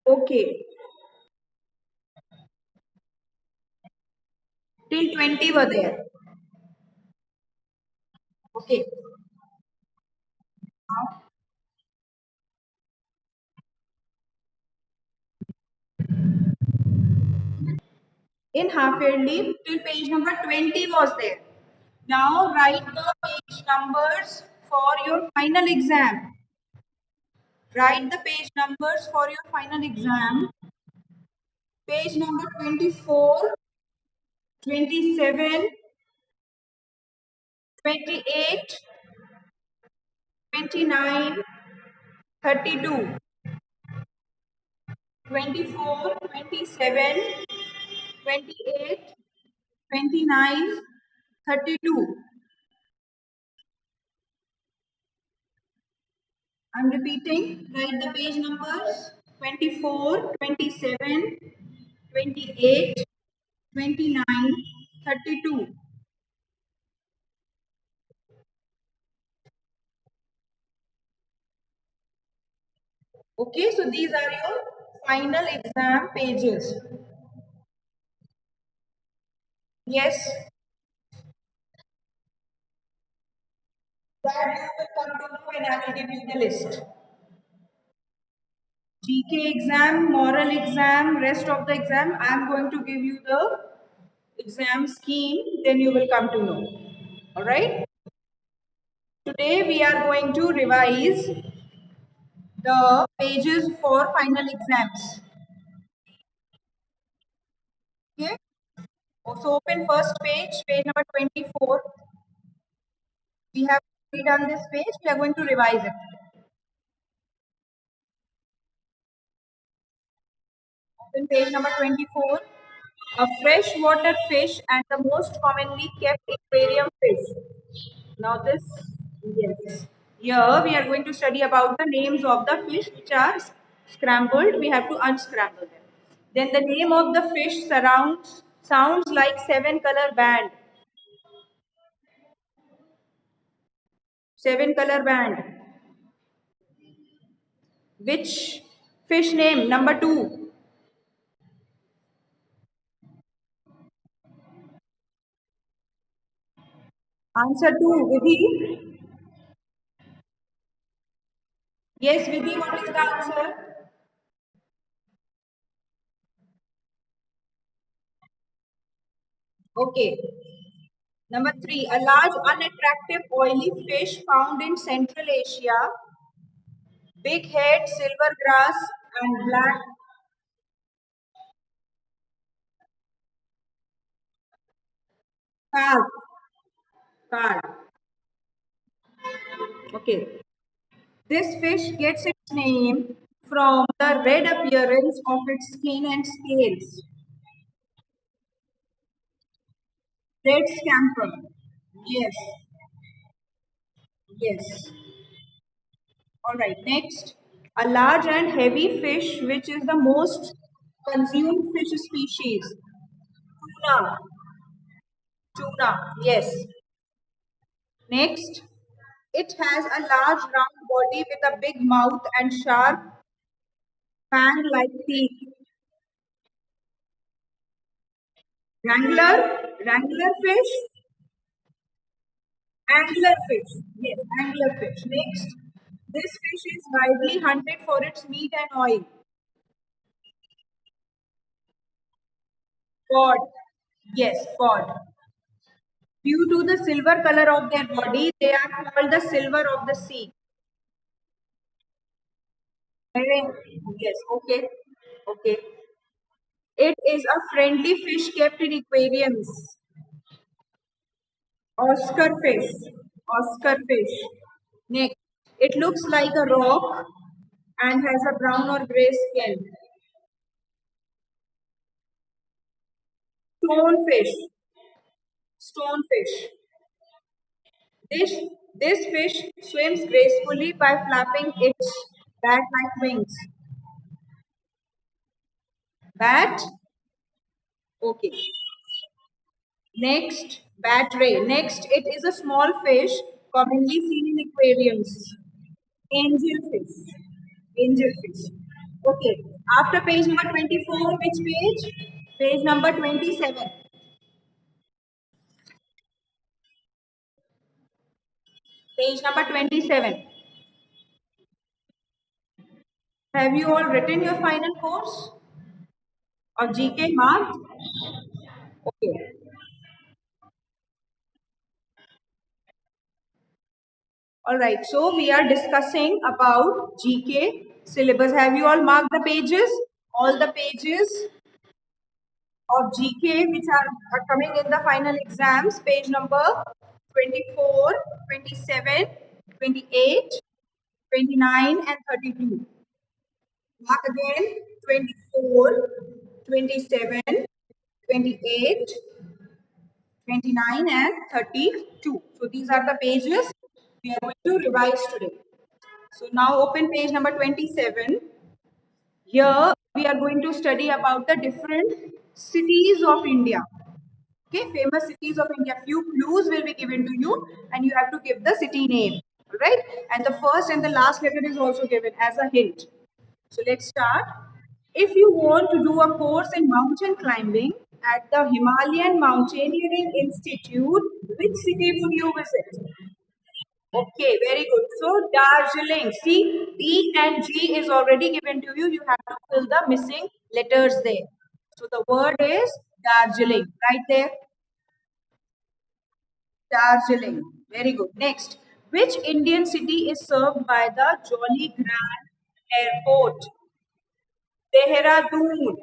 Okay. Till 20 were there. Okay. In half yearly, till page number 20 was there. Now write the page numbers for your final exam. Write the page numbers for your final exam. Page number 24, 27, 28, 29, 32, 24, 27, 28, 29, 32. I'm repeating. Write the page numbers 24, 27, 28, 29, 32. Okay, so these are your final exam pages. Yes, that you will come to know when I will give you the list. GK exam, moral exam, rest of the exam, I am going to give you the exam scheme, then you will come to know. Alright? Today we are going to revise the pages for final exams. Okay? So open first page, page number 24. We have done this page, we are going to revise it. Open page number 24. A freshwater fish and the most commonly kept aquarium fish. Now this, yes. Here we are going to study about the names of the fish which are scrambled. We have to unscramble them. Then the name of the fish sounds like seven color band. Seven color band. Which fish name? Number two. Answer two, Vidhi. Yes, Vidhi, what is the answer? Okay. Number three, a large, unattractive, oily fish found in Central Asia. Big head, silver grass, and black carp. Carp. Okay. This fish gets its name from the red appearance of its skin and scales. Red scamper. Yes. Yes. All right. Next, a large and heavy fish, which is the most consumed fish species. Tuna. Tuna. Yes. Next, it has a large round body with a big mouth and sharp fang-like teeth. Wrangler fish, angler fish. Yes, angler fish. Next, this fish is widely hunted for its meat and oil. Cod. Yes, cod. Due to the silver color of their body, they are called the silver of the sea. Herring. Yes, okay. Okay. It is a friendly fish kept in aquariums. Oscar fish. Oscar fish. Next, it looks like a rock and has a brown or gray skin. Stonefish. Stonefish. This this fish swims gracefully by flapping its bat-like wings. Bat. Okay. Next, bat ray. Next, it is a small fish commonly seen in aquariums. Angelfish. Angelfish. Okay. After page number 24, which page? Page number 27. Page number 27. Have you all written your final course or GK marked? Okay. All right. So we are discussing about GK syllabus. Have you all marked the pages? All the pages of GK which are coming in the final exams. Page number 24, 27, 28, 29, and 32. Mark again 24, 27, 28, 29, and 32. So these are the pages we are going to revise today. So now open page number 27. Here we are going to study about the different cities of India. Okay, famous cities of India. Few clues will be given to you and you have to give the city name. Alright? And the first and the last letter is also given as a hint. So let's start. If you want to do a course in mountain climbing at the Himalayan Mountaineering Institute, which city would you visit? Okay, very good. So Darjeeling. See, D and G is already given to you. You have to fill the missing letters there. So the word is Darjeeling. Right there. Darjeeling. Very good. Next. Which Indian city is served by the Jolly Grant Airport? Dehradun.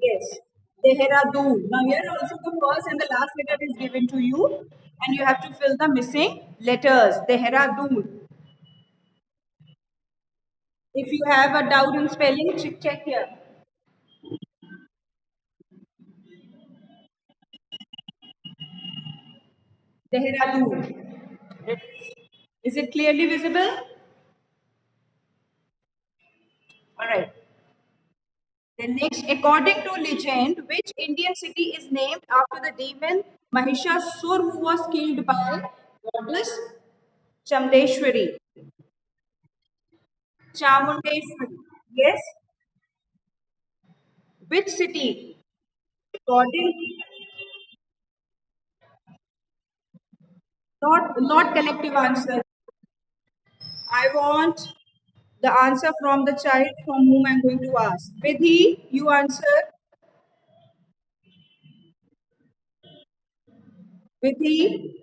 Yes. Dehradun. Now here also the first and the last letter is given to you and you have to fill the missing letters. Dehradun. If you have a doubt in spelling, check here. Dehradun. Is it clearly visible? All right. Then next, according to legend, which Indian city is named after the demon Mahishasur who was killed by goddess Chamdeshwari? Chamundeshwari. Yes. Which city? According, not collective answer. I want the answer from the child from whom I'm going to ask. Vidhi, you answer. Vidhi,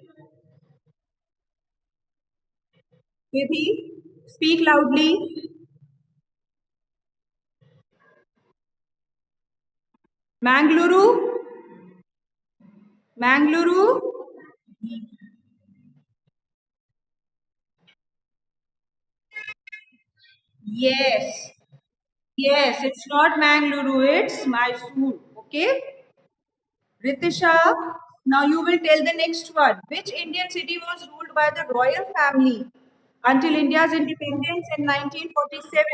Vidhi, speak loudly. Mangaluru, Mangaluru. Yes, yes, it's not Mangaluru, it's Mysore. Okay, Ritisha. Now you will tell the next one. Which Indian city was ruled by the royal family until India's independence in 1947?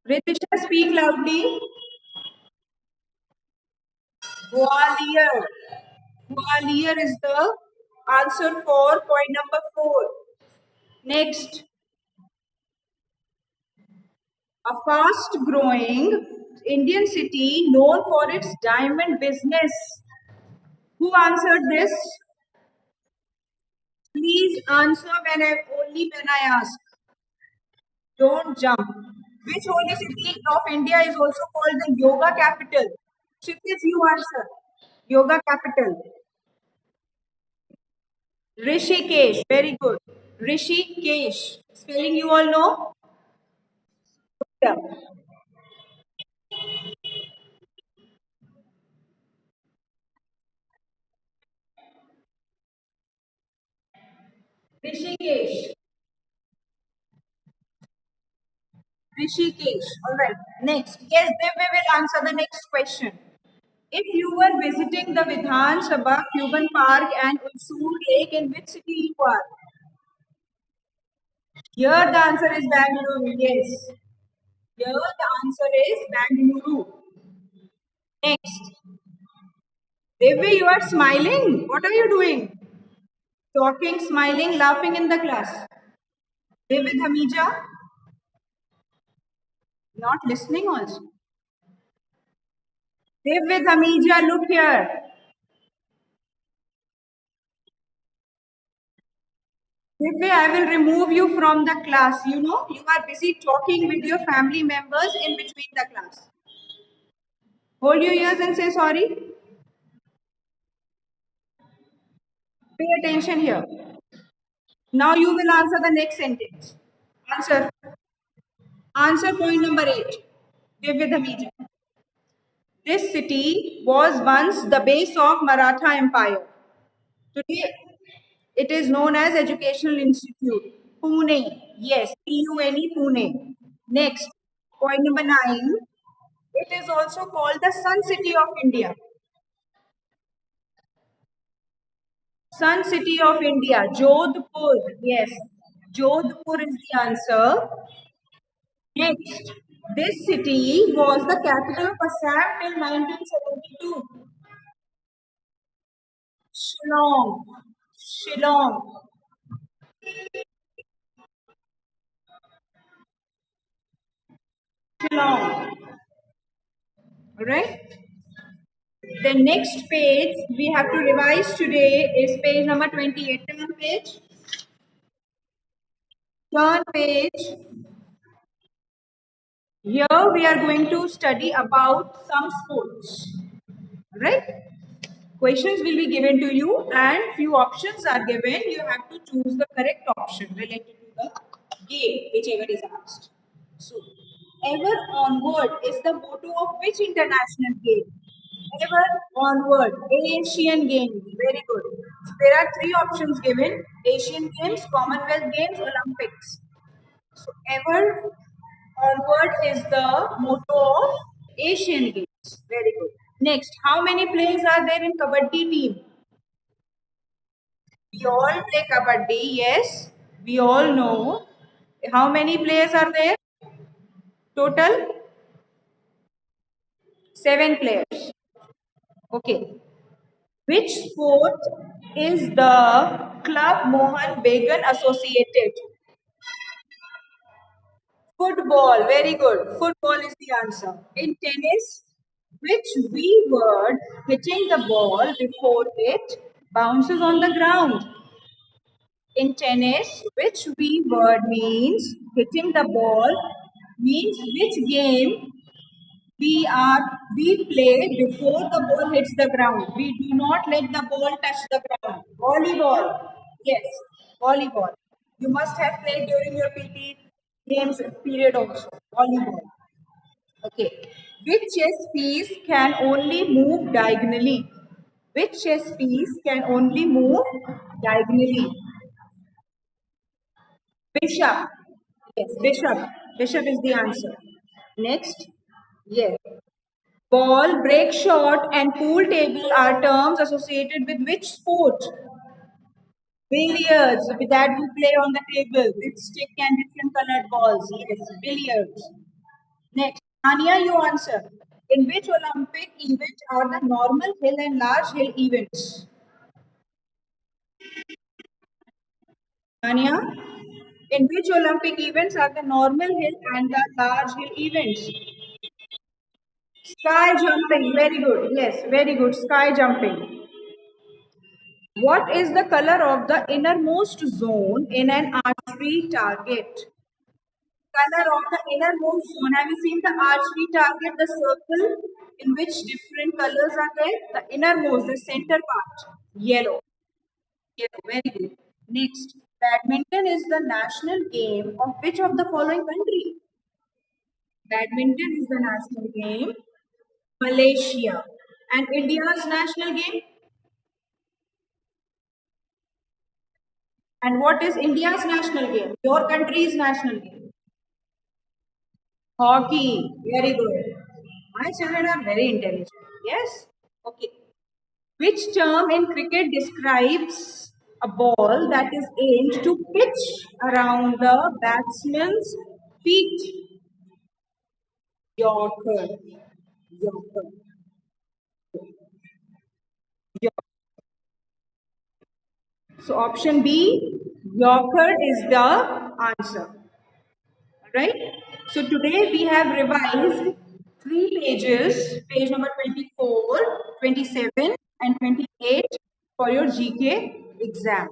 Ritisha, speak loudly. Gwalior. Gwalior is the answer for point number 4. Next, a fast growing Indian city known for its diamond business. Who answered this? Please answer only when I ask. Don't jump. Which holy city of India is also called the yoga capital? Kshitij, you answer. Yoga capital. Rishikesh. Very good. Rishikesh. Spelling you all know? Yeah. Rishikesh. Rishikesh. All right. Next. Yes, Divya will answer the next question. If you were visiting the Vidhan Sabha Cuban Park and Ulsoor Lake, in which city you are? Here the answer is Bangalore. Yes. Here the answer is Bangalore. Next. Devi, you are smiling. What are you doing? Talking, smiling, laughing in the class. Devi Dhamija. Not listening also. Live with Hamija, look here. Divya, I will remove you from the class. You know, you are busy talking with your family members in between the class. Hold your ears and say sorry. Pay attention here. Now you will answer the next sentence. Answer. Answer point number 8. Divya Dhamija. This city was once the base of Maratha Empire. Today, it is known as Educational Institute. Pune. Yes, Pune, Pune. Next, point number 9. It is also called the Sun City of India. Sun City of India, Jodhpur. Yes, Jodhpur is the answer. Next, this city was the capital of Assam till 1972. Shillong. Shillong. Shillong. Alright? The next page we have to revise today is page number 28. Turn page. Turn page. Here we are going to study about some sports. Right? Questions will be given to you and few options are given. You have to choose the correct option related to the game, whichever is asked. So, ever onward is the motto of which international game? Ever onward, Asian Games. Very good. So there are three options given: Asian Games, Commonwealth Games, Olympics. So, ever onward is the motto of Asian Games. Very good. Next, how many players are there in Kabaddi team? We all play Kabaddi, yes. We all know. How many players are there? Total? 7 players. Okay. Which sport is the Club Mohan Bagan associated? Football. Very good. Football is the answer. In tennis, which V word hitting the ball before it bounces on the ground? In tennis, which V word means hitting the ball means which game we play before the ball hits the ground. We do not let the ball touch the ground. Volleyball. Yes, volleyball. You must have played during your PT games period also. Volleyball. Okay. Which chess piece can only move diagonally? Which chess piece can only move diagonally? Bishop. Yes, bishop. Bishop is the answer. Next. Yes. Ball, break shot, and pool table are terms associated with which sport? Billiards. With that we play on the table with stick and different colored balls. Yes, billiards. Next. Ania, you answer. In which Olympic event are the normal hill and large hill events? Ania? In which Olympic events are the normal hill and the large hill events? Sky jumping, very good. Yes, very good. Sky jumping. What is the color of the innermost zone in an archery target? Color of the innermost zone. Have you seen the archery target, the circle in which different colors are there? The innermost, the center part. Yellow. Yellow, very good. Next, badminton is the national game of which of the following country? Badminton is the national game. Malaysia. And India's national game? And what is India's national game? Your country's national game? Hockey. Very good. My children are very intelligent. Yes? Okay. Which term in cricket describes a ball that is aimed to pitch around the batsman's feet? Yorker. Yorker. So option B, Yorker is the answer. right? So today we have revised three pages, page number 24, 27, and 28 for your GK exam.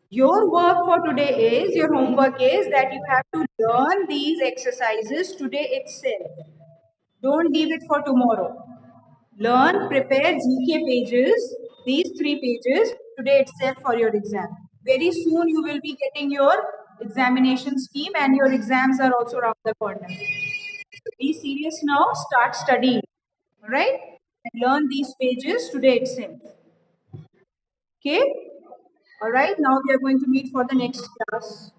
Your work for today is, your homework is that you have to learn these exercises today itself. Don't leave it for tomorrow. Learn, prepare GK pages, these three pages today itself for your exam. Very soon you will be getting your examination scheme and your exams are also around the corner. So be serious now, start studying, alright? And learn these pages today itself. Okay? Alright, now we are going to meet for the next class.